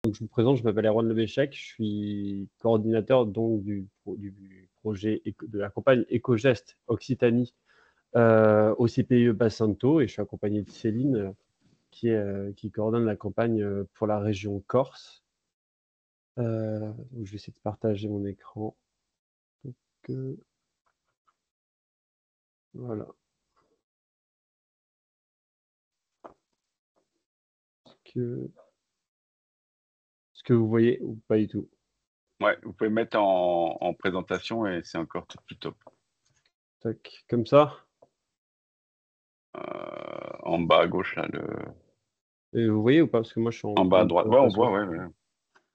Donc, je me présente, je m'appelle Erwan Lebéchec, je suis coordinateur donc du projet de la campagne Éco-Gestes Occitanie au CPE Bassinto, et je suis accompagné de Céline qui coordonne la campagne pour la région Corse. Donc je vais essayer de partager mon écran. Donc, voilà. Est-ce que vous voyez ou pas du tout? Ouais, vous pouvez mettre en présentation et c'est encore tout plus top. Tac, comme ça. En bas à gauche, là, Et vous voyez ou pas? Parce que moi je suis en en bas à mode droite. Ouais, on voit, présentation. ouais, ouais.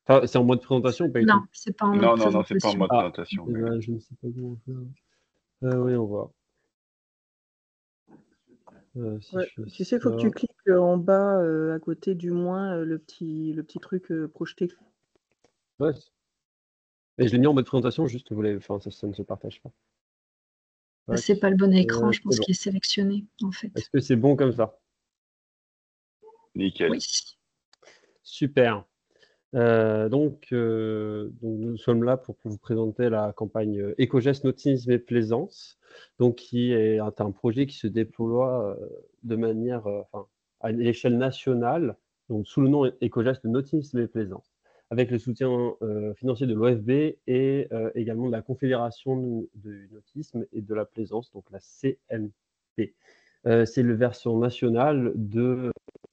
Enfin, c'est en mode présentation ou pas du Non, tout? c'est pas en mode Non, non, non, c'est pas en présentation. mode Ah, présentation. eh ben, je ne sais pas comment faire. Oui, on voit. Si Ouais, je fais tu sais, il faut que tu ça. cliques en bas à côté du moins le petit truc projeté. Ouais. Et je l'ai mis en mode présentation, juste enfin, ça ne se partage pas. Tac. C'est pas le bon écran, je C'est pense bon. qu'il est sélectionné, en fait. Est-ce que c'est bon comme ça? Nickel. Oui. Super. Donc, nous sommes là pour vous présenter la campagne Éco-Gestes Nautisme et Plaisance, donc qui est un projet qui se déploie de manière, enfin, à l'échelle nationale, donc sous le nom Éco-Gestes Nautisme et Plaisance, avec le soutien financier de l'OFB et également de la Confédération du nautisme et de la plaisance, donc la CNP. C'est la version nationale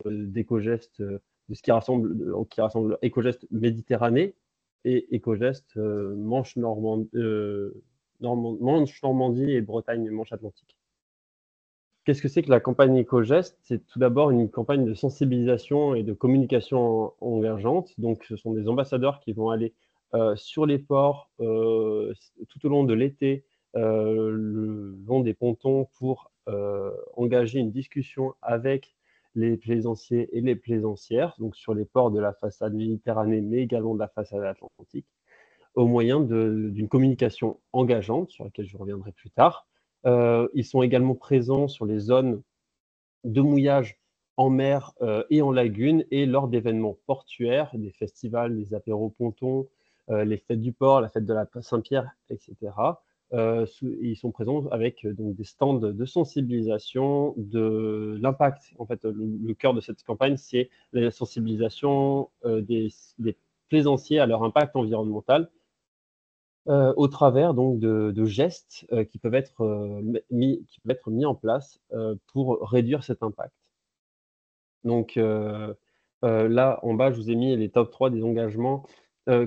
d'Éco-Gestes, de ce qui rassemble Éco-Gestes Méditerranée et Éco-Gestes Manche-Normandie et Bretagne-Manche-Atlantique. Qu'est-ce que c'est que la campagne Éco-Gestes? C'est tout d'abord une campagne de sensibilisation et de communication engageante. Donc, ce sont des ambassadeurs qui vont aller sur les ports tout au long de l'été, le long des pontons, pour engager une discussion avec les plaisanciers et les plaisancières, donc sur les ports de la façade méditerranée, mais également de la façade atlantique, au moyen d'une communication engageante, sur laquelle je reviendrai plus tard. Ils sont également présents sur les zones de mouillage en mer et en lagune, et lors d'événements portuaires, des festivals, des apéros pontons, les fêtes du port, la fête de la Saint-Pierre, etc. Ils sont présents avec donc des stands de sensibilisation de l'impact. En fait, le cœur de cette campagne, c'est la sensibilisation des plaisanciers à leur impact environnemental, au travers donc de gestes qui peuvent être mis en place pour réduire cet impact. Donc là, en bas, je vous ai mis les top 3 des engagements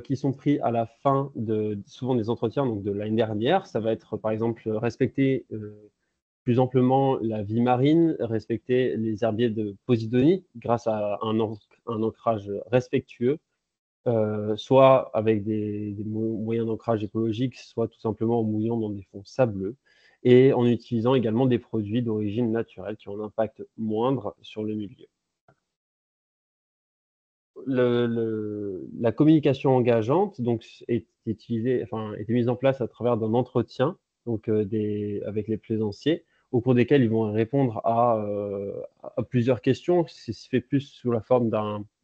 qui sont pris à la fin souvent des entretiens, donc de l'année dernière. Ça va être, par exemple, respecter plus amplement la vie marine, respecter les herbiers de Posidonie grâce à un ancrage respectueux, soit avec des moyens d'ancrage écologiques, soit tout simplement en mouillant dans des fonds sableux, et en utilisant également des produits d'origine naturelle qui ont un impact moindre sur le milieu. La communication engageante donc, est mise en place à travers d'un entretien donc, avec les plaisanciers, au cours desquels ils vont répondre à plusieurs questions. Ça se fait plus sous la forme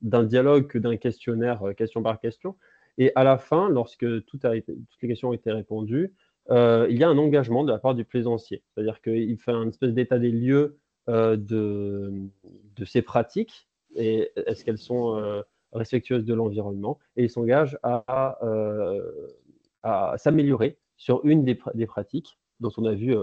d'un dialogue que d'un questionnaire question par question. Et à la fin, lorsque toutes les questions ont été répondues, il y a un engagement de la part du plaisancier. C'est-à-dire qu'il fait un espèce d'état des lieux de ces pratiques, et est-ce qu'elles sont respectueuses de l'environnement, et il s'engage à s'améliorer sur une des pratiques dont on a vu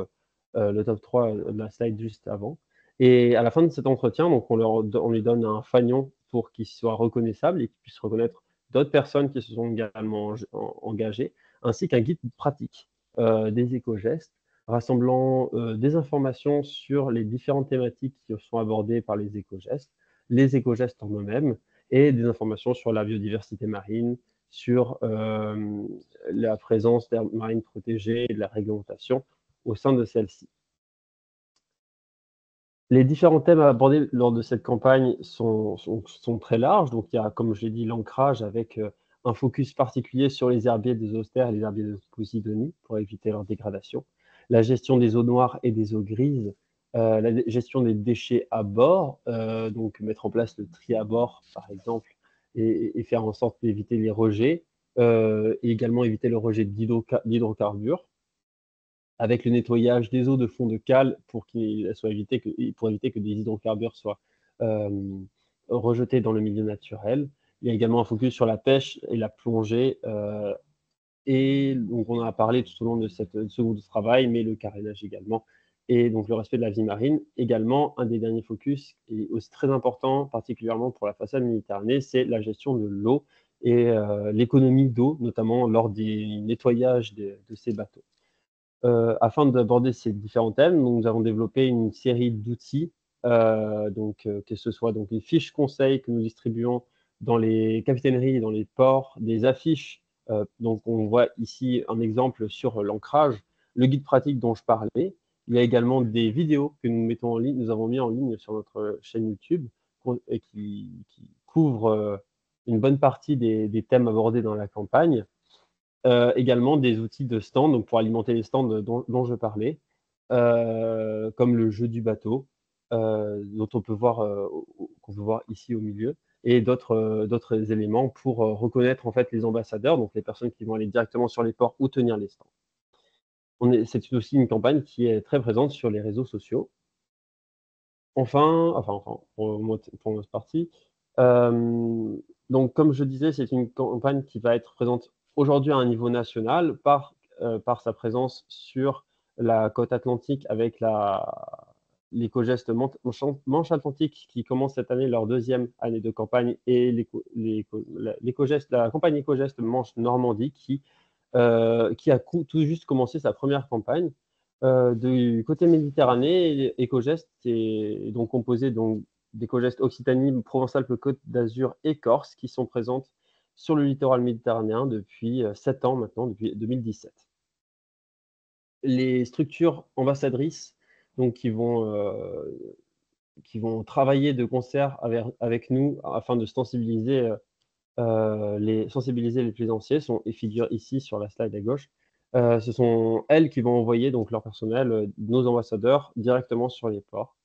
le top 3 de la slide juste avant. Et à la fin de cet entretien, donc on lui donne un fanion pour qu'il soit reconnaissable et qu'il puisse reconnaître d'autres personnes qui se sont également engagées, ainsi qu'un guide pratique des éco-gestes, rassemblant des informations sur les différentes thématiques qui sont abordées par les éco-gestes en eux-mêmes, et des informations sur la biodiversité marine, sur la présence d'aires marines protégées et de la réglementation au sein de celle-ci. Les différents thèmes abordés lors de cette campagne sont très larges. Donc, il y a, comme je l'ai dit, l'ancrage avec un focus particulier sur les herbiers des Austères et les herbiers de Posidonie pour éviter leur dégradation. La gestion des eaux noires et des eaux grises, la gestion des déchets à bord, donc mettre en place le tri à bord, par exemple, et faire en sorte d'éviter les rejets, et également éviter le rejet d'hydrocarbures, avec le nettoyage des eaux de fond de cale pour éviter que des hydrocarbures soient rejetés dans le milieu naturel. Il y a également un focus sur la pêche et la plongée, et donc on en a parlé tout au long de ce groupe de travail, mais le carénage également, et donc le respect de la vie marine également. Un des derniers focus, et aussi très important, particulièrement pour la façade Méditerranée, c'est la gestion de l'eau et l'économie d'eau, notamment lors des nettoyages de ces bateaux. Afin d'aborder ces différents thèmes, nous avons développé une série d'outils, que ce soit donc, une fiche conseil que nous distribuons dans les capitaineries et dans les ports, des affiches. Donc on voit ici un exemple sur l'ancrage, le guide pratique dont je parlais. Il y a également des vidéos que nous mettons en ligne, nous avons mis en ligne sur notre chaîne YouTube, et qui couvrent une bonne partie des thèmes abordés dans la campagne. Également des outils de stand, donc pour alimenter les stands dont je parlais, comme le jeu du bateau, qu'on peut voir ici au milieu, et d'autres éléments pour reconnaître en fait les ambassadeurs, donc les personnes qui vont aller directement sur les ports ou tenir les stands. C'est aussi une campagne qui est très présente sur les réseaux sociaux. Enfin, pour notre partie, donc comme je disais, c'est une campagne qui va être présente aujourd'hui à un niveau national par sa présence sur la côte atlantique avec l'Éco-Gest Manche Atlantique qui commence cette année leur 2e année de campagne, et la campagne Éco-Gest Manche Normandie qui a tout juste commencé sa première campagne. Du côté Méditerranée, Éco-Gest est donc composé d'Éco-Gest Occitanie, Provence-Alpes-Côte d'Azur et Corse, qui sont présentes sur le littoral méditerranéen depuis 7 ans maintenant, depuis 2017. Les structures ambassadrices donc, qui vont travailler de concert avec nous afin de sensibiliser les plaisanciers et figurent ici sur la slide à gauche. Ce sont elles qui vont envoyer donc leur personnel, nos ambassadeurs, directement sur les ports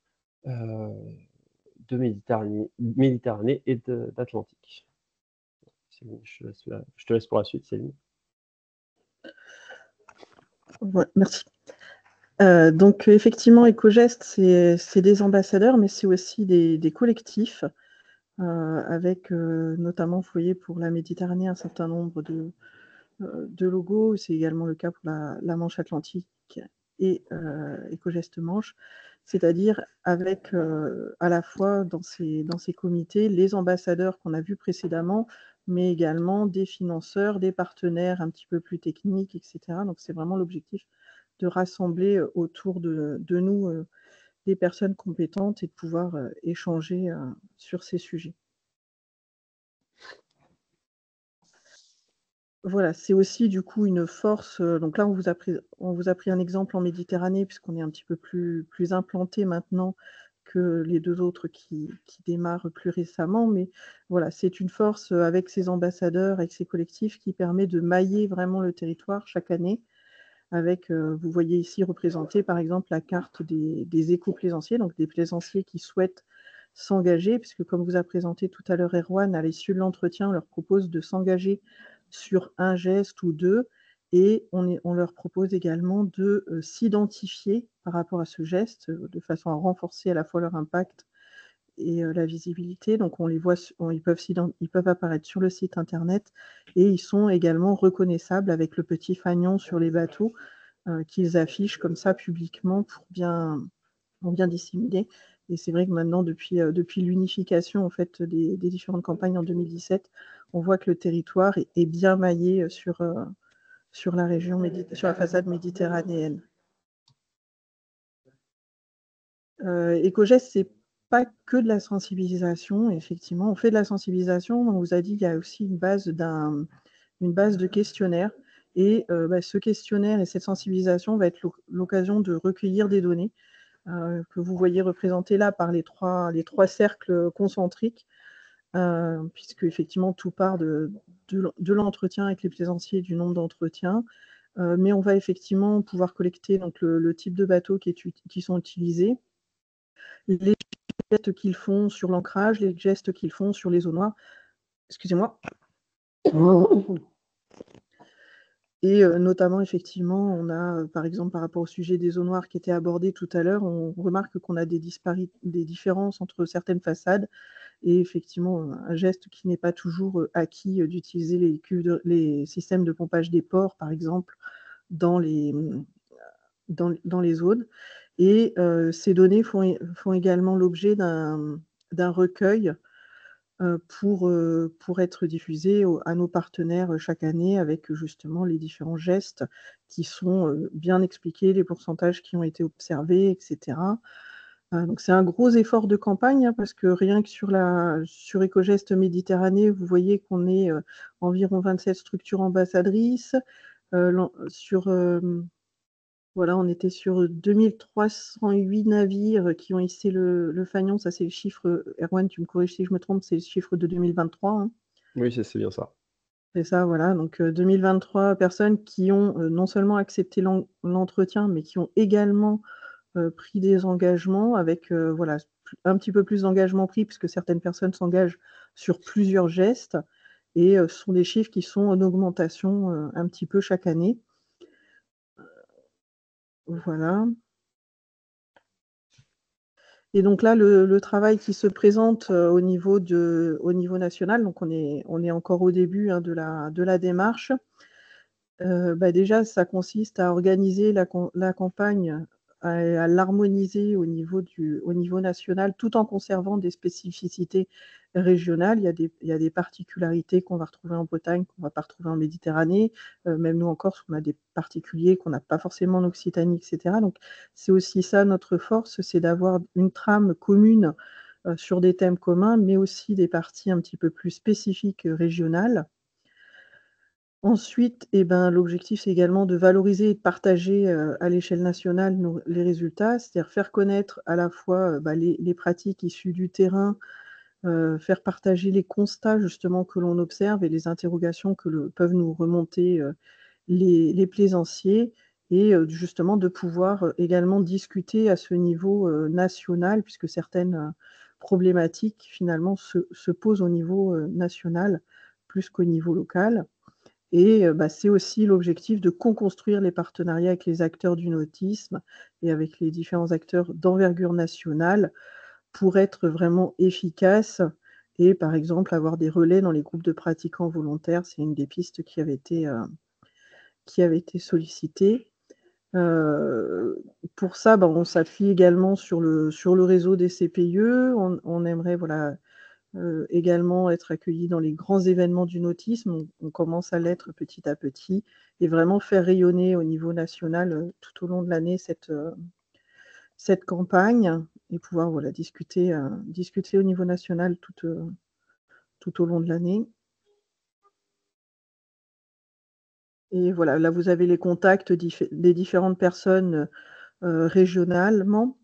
de Méditerranée et d'Atlantique. Je te laisse pour la suite, Céline. Ouais, merci. Donc effectivement, Éco-Gest, c'est des ambassadeurs, mais c'est aussi des collectifs, avec notamment, vous voyez, pour la Méditerranée, un certain nombre de logos. C'est également le cas pour la Manche Atlantique et Éco-Gest Manche, c'est-à-dire avec à la fois dans ces comités les ambassadeurs qu'on a vus précédemment, mais également des financeurs, des partenaires un petit peu plus techniques, etc. Donc c'est vraiment l'objectif de rassembler autour de nous des personnes compétentes et de pouvoir échanger sur ces sujets. Voilà, c'est aussi du coup une force. Donc là, on vous a pris un exemple en Méditerranée, puisqu'on est un petit peu plus implanté maintenant que les 2 autres qui démarrent plus récemment. Mais voilà, c'est une force avec ces ambassadeurs, avec ces collectifs, qui permet de mailler vraiment le territoire chaque année. Avec, vous voyez ici représentée par exemple la carte des éco-plaisanciers, donc des plaisanciers qui souhaitent s'engager, puisque comme vous a présenté tout à l'heure Erwan, à l'issue de l'entretien, on leur propose de s'engager sur un geste ou 2, et on leur propose également de s'identifier par rapport à ce geste, de façon à renforcer à la fois leur impact et la visibilité. Donc on les voit, ils peuvent apparaître sur le site internet, et ils sont également reconnaissables avec le petit fanion sur les bateaux qu'ils affichent comme ça publiquement pour bien dissimuler. Et c'est vrai que maintenant, depuis l'unification en fait des différentes campagnes en 2017, on voit que le territoire est bien maillé sur la région, sur la façade méditerranéenne. Éco-Gest, c'est pas que de la sensibilisation. Effectivement, on fait de la sensibilisation. On vous a dit qu'il y a aussi une base de questionnaire. Et ce questionnaire et cette sensibilisation va être l'occasion de recueillir des données que vous voyez représentées là par les trois cercles concentriques, puisque effectivement tout part de l'entretien avec les plaisanciers, du nombre d'entretiens. Mais on va effectivement pouvoir collecter donc le type de bateaux qui sont utilisés, les gestes qu'ils font sur l'ancrage, les gestes qu'ils font sur les eaux noires. Excusez-moi. Et notamment, effectivement, on a, par exemple, par rapport au sujet des eaux noires qui était abordé tout à l'heure, on remarque qu'on a des différences entre certaines façades et effectivement, un geste qui n'est pas toujours acquis, d'utiliser les systèmes de pompage des ports, par exemple, dans les, dans les zones. Et ces données font également l'objet d'un recueil pour être diffusées à nos partenaires chaque année avec justement les différents gestes qui sont bien expliqués, les pourcentages qui ont été observés, etc. Donc c'est un gros effort de campagne, hein, parce que rien que sur Éco-Gestes Méditerranée, vous voyez qu'on est environ 27 structures ambassadrices. Voilà, on était sur 2308 navires qui ont hissé le fanion. Ça, c'est le chiffre, Erwan, tu me corriges si je me trompe, c'est le chiffre de 2023, hein. Oui, c'est bien ça. C'est ça, voilà, donc 2023 personnes qui ont non seulement accepté l'entretien, mais qui ont également pris des engagements avec voilà, un petit peu plus d'engagements pris, puisque certaines personnes s'engagent sur plusieurs gestes. Et ce sont des chiffres qui sont en augmentation un petit peu chaque année. Voilà. Et donc là, le travail qui se présente au niveau national, donc on est encore au début, hein, de la démarche. Déjà, ça consiste à organiser la campagne, à l'harmoniser au niveau national, tout en conservant des spécificités régionales. Il y a des particularités qu'on va retrouver en Bretagne, qu'on ne va pas retrouver en Méditerranée. Même nous en Corse, on a des particuliers qu'on n'a pas forcément en Occitanie, etc. Donc c'est aussi ça notre force, c'est d'avoir une trame commune sur des thèmes communs, mais aussi des parties un petit peu plus spécifiques régionales. Ensuite, l'objectif, c'est également de valoriser et de partager à l'échelle nationale les résultats, c'est-à-dire faire connaître à la fois les pratiques issues du terrain, faire partager les constats justement que l'on observe et les interrogations que peuvent nous remonter les plaisanciers, et justement de pouvoir également discuter à ce niveau national, puisque certaines problématiques finalement se posent au niveau national plus qu'au niveau local. Et c'est aussi l'objectif de co-construire les partenariats avec les acteurs du nautisme et avec les différents acteurs d'envergure nationale pour être vraiment efficace et par exemple avoir des relais dans les groupes de pratiquants volontaires. C'est une des pistes qui avait été sollicitée. Pour ça, on s'appuie également sur le réseau des CPIE. On aimerait, voilà, également être accueillis dans les grands événements du nautisme. On commence à l'être petit à petit et vraiment faire rayonner au niveau national tout au long de l'année cette campagne et pouvoir, voilà, discuter au niveau national tout au long de l'année. Et voilà, là vous avez les contacts des différentes personnes régionalement.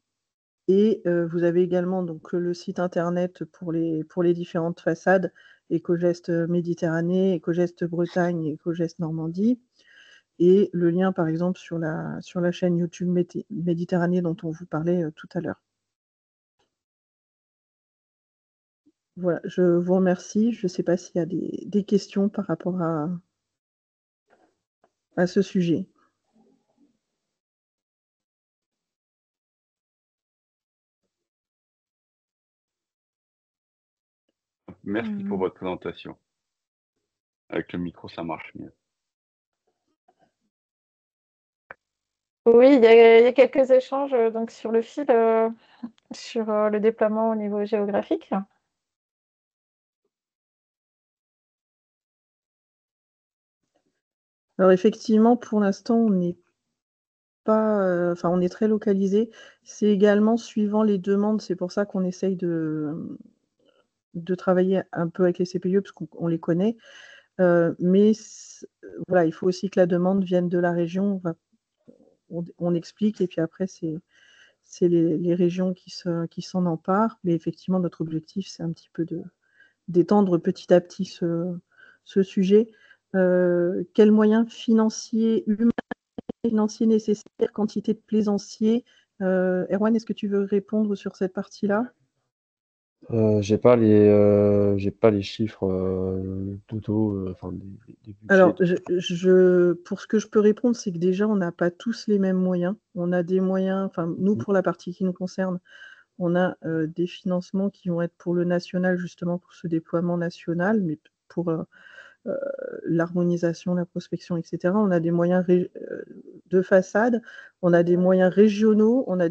Et vous avez également donc le site internet pour les différentes façades, Éco-Gestes Méditerranée, Éco-Gestes Bretagne, Éco-Gestes Normandie, et le lien par exemple sur la chaîne YouTube Méditerranée dont on vous parlait tout à l'heure. Voilà, je vous remercie. Je ne sais pas s'il y a des questions par rapport à ce sujet. Merci pour votre présentation. Avec le micro, ça marche mieux. Oui, il y a quelques échanges donc sur le fil, sur le déploiement au niveau géographique. Alors effectivement, pour l'instant, on n'est pas, on est très localisé. C'est également suivant les demandes. C'est pour ça qu'on essaye de travailler un peu avec les CPIE parce qu'on les connaît. Mais voilà, il faut aussi que la demande vienne de la région. On explique et puis après, c'est les régions qui s'en emparent. Mais effectivement, notre objectif, c'est un petit peu d'étendre petit à petit ce sujet. Quels moyens financiers, humains, financiers nécessaires, quantité de plaisanciers? Erwan, est-ce que tu veux répondre sur cette partie-là? J'ai pas les chiffres totaux, enfin des budgets. Alors, pour ce que je peux répondre, c'est que déjà, on n'a pas tous les mêmes moyens. On a des moyens, enfin, nous, Mmh. pour la partie qui nous concerne, on a des financements qui vont être pour le national, justement pour ce déploiement national, mais pour l'harmonisation, la prospection, etc. On a des moyens de façade, on a des moyens régionaux, on a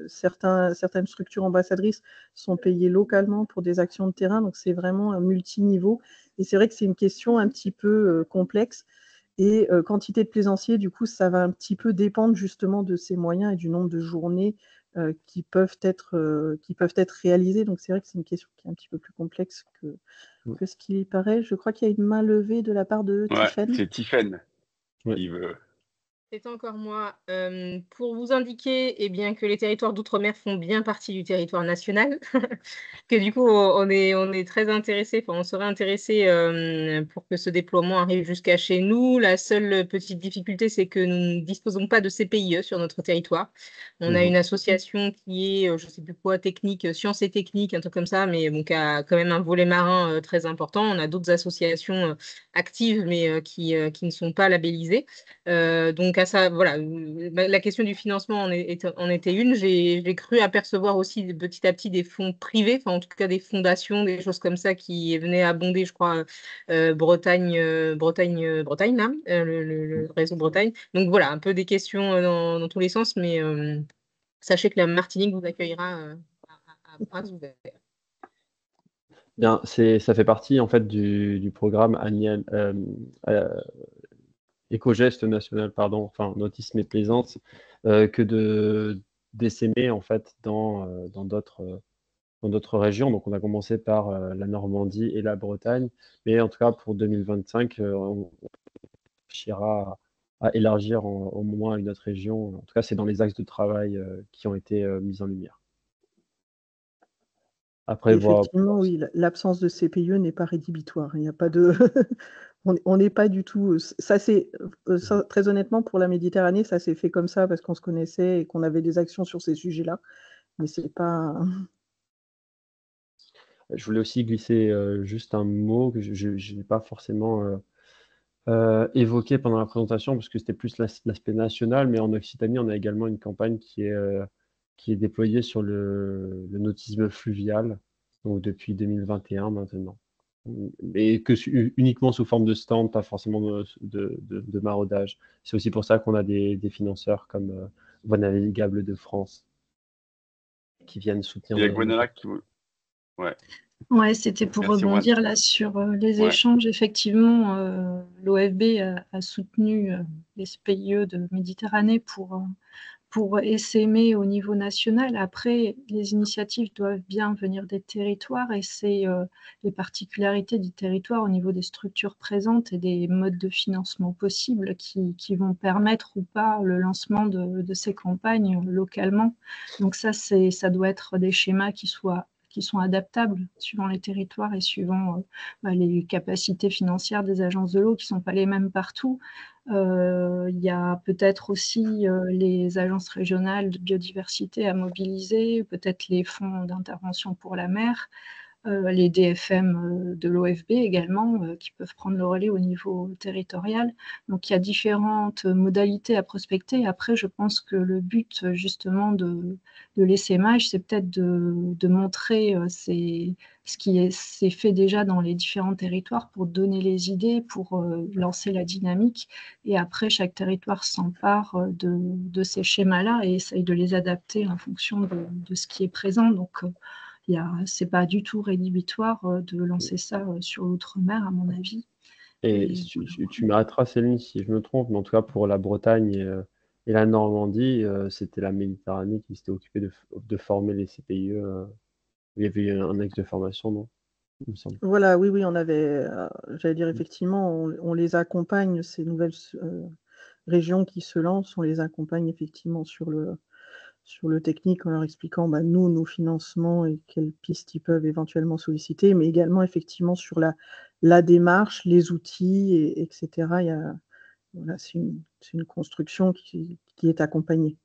certaines structures ambassadrices sont payées localement pour des actions de terrain, donc c'est vraiment un multiniveau. Et c'est vrai que c'est une question un petit peu complexe. Et quantité de plaisanciers, du coup, ça va un petit peu dépendre justement de ces moyens et du nombre de journées qui peuvent être réalisées. Donc c'est vrai que c'est une question qui est un petit peu plus complexe que ce qu'il y paraît. Je crois qu'il y a une main levée de la part de Ouais, Tiffaine. c'est Tiffaine Ouais. qui veut. C'est encore moi. Pour vous indiquer eh bien, que les territoires d'outre-mer font bien partie du territoire national, que du coup, on est très intéressé, enfin, on serait intéressé pour que ce déploiement arrive jusqu'à chez nous. La seule petite difficulté, c'est que nous ne disposons pas de CPIE sur notre territoire. On a une association qui est, je ne sais plus quoi, technique, sciences et techniques, un truc comme ça, mais bon, qui a quand même un volet marin très important. On a d'autres associations actives, mais qui ne sont pas labellisées. Donc à ça, voilà, la question du financement en était une. J'ai cru apercevoir aussi petit à petit des fonds privés, enfin en tout cas des fondations, des choses comme ça qui venaient abonder, je crois, Bretagne là, le réseau Bretagne. Donc voilà, un peu des questions dans tous les sens, mais sachez que la Martinique vous accueillera à bras ouverts. Bien, ça fait partie en fait du programme annuel éco-geste national, pardon, enfin nautisme et plaisance, que d'essaimer en fait dans d'autres régions. Donc on a commencé par la Normandie et la Bretagne, mais en tout cas pour 2025, on réfléchira à élargir au moins à une autre région. En tout cas, c'est dans les axes de travail qui ont été mis en lumière. Après, Et voir. effectivement, oui, l'absence de CPIE n'est pas rédhibitoire. Il n'y a pas de on n'est pas du tout, ça c'est ça, très honnêtement, pour la Méditerranée, ça s'est fait comme ça parce qu'on se connaissait et qu'on avait des actions sur ces sujets-là, mais c'est pas Je voulais aussi glisser juste un mot que je n'ai pas forcément évoqué pendant la présentation parce que c'était plus l'aspect national, mais en Occitanie, on a également une campagne qui est déployée sur le nautisme fluvial, donc depuis 2021 maintenant. Mais uniquement sous forme de stand, pas forcément de maraudage. C'est aussi pour ça qu'on a des financeurs comme Voies navigables de France qui viennent soutenir Il y a nos Gwenala campagnes. qui veut. Ouais, Ouais, c'était pour merci Juan. rebondir là sur les Ouais. échanges. Effectivement, l'OFB a soutenu les SPIE de Méditerranée pour essaimer au niveau national. Après, les initiatives doivent bien venir des territoires et c'est les particularités du territoire au niveau des structures présentes et des modes de financement possibles qui vont permettre ou pas le lancement de ces campagnes localement. Donc ça doit être des schémas qui sont adaptables suivant les territoires et suivant les capacités financières des agences de l'eau qui ne sont pas les mêmes partout. Il y a peut-être aussi les agences régionales de biodiversité à mobiliser, peut-être les fonds d'intervention pour la mer, les DFM de l'OFB également, qui peuvent prendre le relais au niveau territorial. Donc il y a différentes modalités à prospecter. Après, je pense que le but justement de l'essaimage, c'est peut-être de montrer ce qui s'est fait déjà dans les différents territoires pour donner les idées, pour lancer la dynamique. Et après, chaque territoire s'empare de ces schémas-là et essaye de les adapter en fonction de ce qui est présent. Donc, c'est pas du tout rédhibitoire de lancer ça sur l'outre-mer, à mon avis. Et tu m'arrêteras, Céline, si je me trompe, mais en tout cas pour la Bretagne et la Normandie, c'était la Méditerranée qui s'était occupée de former les CPIE. Il y avait eu un axe de formation, non? Il me semble. voilà, oui, on avait, j'allais dire effectivement, on les accompagne, ces nouvelles régions qui se lancent, on les accompagne effectivement sur le technique en leur expliquant nous, nos financements et quelles pistes ils peuvent éventuellement solliciter, mais également effectivement sur la démarche, les outils, etc. Voilà, c'est une construction qui est accompagnée.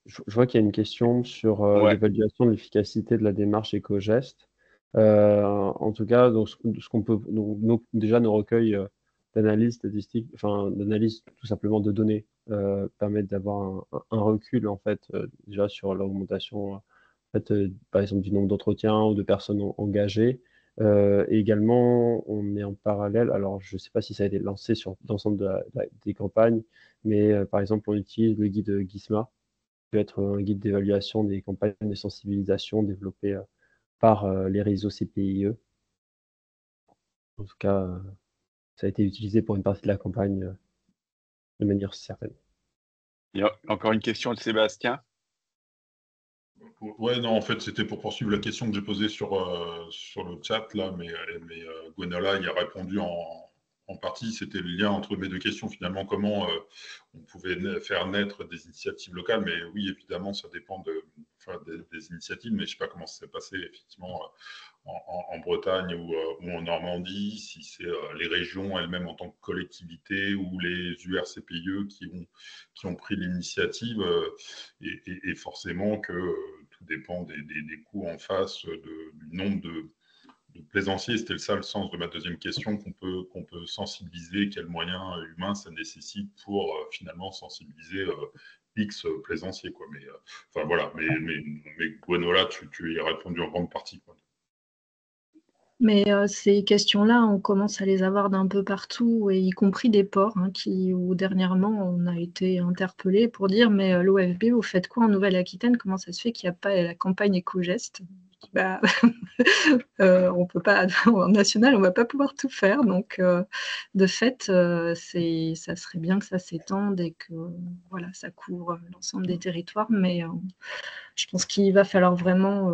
Je vois qu'il y a une question sur Ouais. l'évaluation de l'efficacité de la démarche éco-geste. En tout cas, donc, ce qu'on peut, donc, déjà nos recueils d'analyse statistique, enfin d'analyse tout simplement de données, permettent d'avoir un recul en fait déjà sur l'augmentation, en fait, par exemple du nombre d'entretiens ou de personnes engagées. Et également, on met en parallèle, alors je ne sais pas si ça a été lancé sur l'ensemble des campagnes, mais par exemple, on utilise le guide GISMA, peut être un guide d'évaluation des campagnes de sensibilisation développées par les réseaux CPIE. En tout cas, ça a été utilisé pour une partie de la campagne de manière certaine. Il y a encore une question de Sébastien. Ouais, non, en fait, c'était pour poursuivre la question que j'ai posée sur le chat, là, mais Gwenola y a répondu en partie. C'était le lien entre mes deux questions, finalement, comment on pouvait faire naître des initiatives locales. Mais oui, évidemment, ça dépend des initiatives, mais je ne sais pas comment ça s'est passé, effectivement, en Bretagne ou en Normandie, si c'est les régions elles-mêmes en tant que collectivité ou les URCPIE qui ont pris l'initiative, et forcément que tout dépend des coûts en face, du nombre de plaisanciers. C'était ça le sens de ma deuxième question, qu'on peut sensibiliser, quels moyens humains ça nécessite pour finalement sensibiliser X plaisanciers, quoi. Mais enfin voilà, mais Gwenola, tu y as répondu en grande partie, quoi. Mais ces questions-là, on commence à les avoir d'un peu partout, et y compris des ports, hein, où dernièrement on a été interpellé pour dire mais l'OFB, vous faites quoi en Nouvelle-Aquitaine? Comment ça se fait qu'il n'y a pas la campagne éco-geste? Bah, on peut pas, en national, on va pas pouvoir tout faire. Donc, de fait, ça serait bien que ça s'étende et que voilà, ça couvre l'ensemble des territoires. Mais je pense qu'il va falloir vraiment,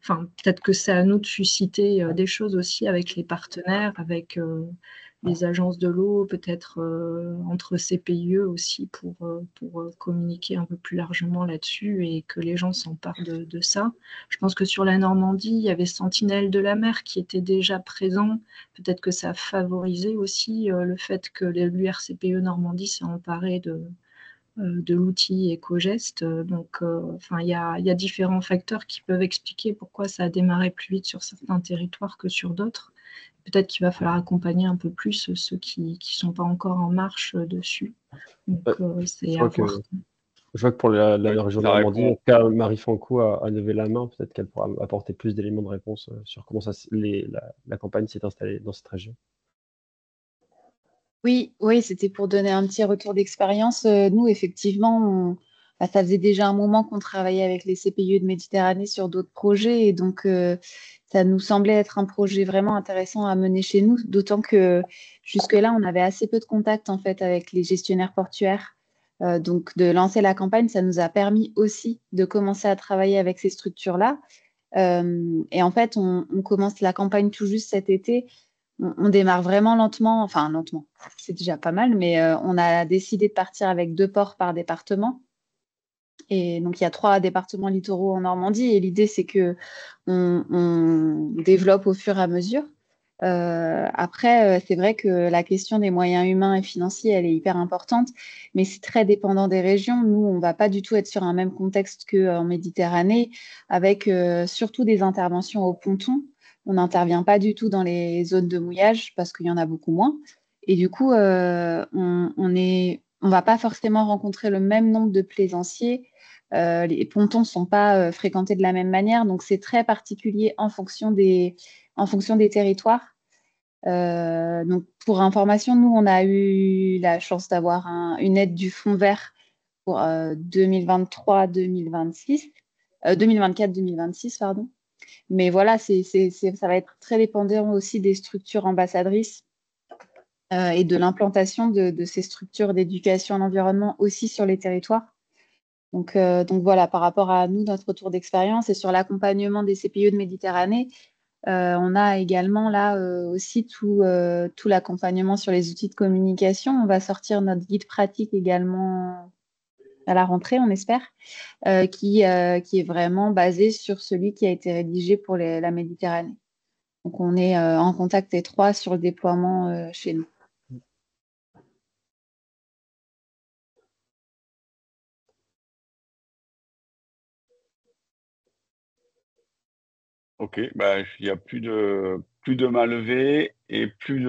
peut-être que c'est à nous de susciter des choses aussi avec les partenaires, avec les agences de l'eau, peut-être entre CPIE aussi pour communiquer un peu plus largement là-dessus et que les gens s'emparent de ça. Je pense que sur la Normandie, il y avait Sentinelle de la mer qui était déjà présent. Peut-être que ça a favorisé aussi le fait que l'URCPE Normandie s'est emparé de l'outil éco-geste. Donc, il y a différents facteurs qui peuvent expliquer pourquoi ça a démarré plus vite sur certains territoires que sur d'autres. Peut-être qu'il va falloir accompagner un peu plus ceux qui ne sont pas encore en marche dessus. Donc, c'est à voir. Je vois que pour la Oui, région de ça Normandie, en répond. tout cas, Marie Fanco a levé la main. Peut-être qu'elle pourra apporter plus d'éléments de réponse sur comment la campagne s'est installée dans cette région. Oui, c'était pour donner un petit retour d'expérience. Nous, effectivement, ça faisait déjà un moment qu'on travaillait avec les CPIE de Méditerranée sur d'autres projets, et donc ça nous semblait être un projet vraiment intéressant à mener chez nous, d'autant que jusque-là, on avait assez peu de contact en fait avec les gestionnaires portuaires. Donc de lancer la campagne, ça nous a permis aussi de commencer à travailler avec ces structures-là. Et en fait, on commence la campagne tout juste cet été. On démarre vraiment lentement, enfin lentement, c'est déjà pas mal, mais on a décidé de partir avec 2 ports par département. Et donc, il y a 3 départements littoraux en Normandie, et l'idée, c'est qu'on développe au fur et à mesure. Après, c'est vrai que la question des moyens humains et financiers, elle est hyper importante, mais c'est très dépendant des régions. Nous, on ne va pas du tout être sur un même contexte qu'en Méditerranée, avec surtout des interventions au ponton. On n'intervient pas du tout dans les zones de mouillage parce qu'il y en a beaucoup moins. Et du coup, on ne va pas forcément rencontrer le même nombre de plaisanciers. Les pontons ne sont pas fréquentés de la même manière, donc c'est très particulier en fonction des territoires. Donc pour information, nous, on a eu la chance d'avoir une aide du Fonds vert pour 2023-2026, 2024-2026, pardon. Mais voilà, ça va être très dépendant aussi des structures ambassadrices et de l'implantation de ces structures d'éducation à l'environnement aussi sur les territoires. Donc voilà, par rapport à nous, notre retour d'expérience et sur l'accompagnement des CPIE de Méditerranée, on a également là aussi tout l'accompagnement sur les outils de communication. On va sortir notre guide pratique également à la rentrée, on espère, qui est vraiment basé sur celui qui a été rédigé pour la Méditerranée. Donc on est en contact étroit sur le déploiement chez nous. Ok, bah, il n'y a plus de main levée et plus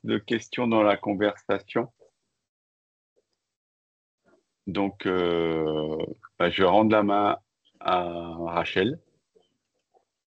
de questions dans la conversation. Donc, bah, je vais rendre la main à Rachel.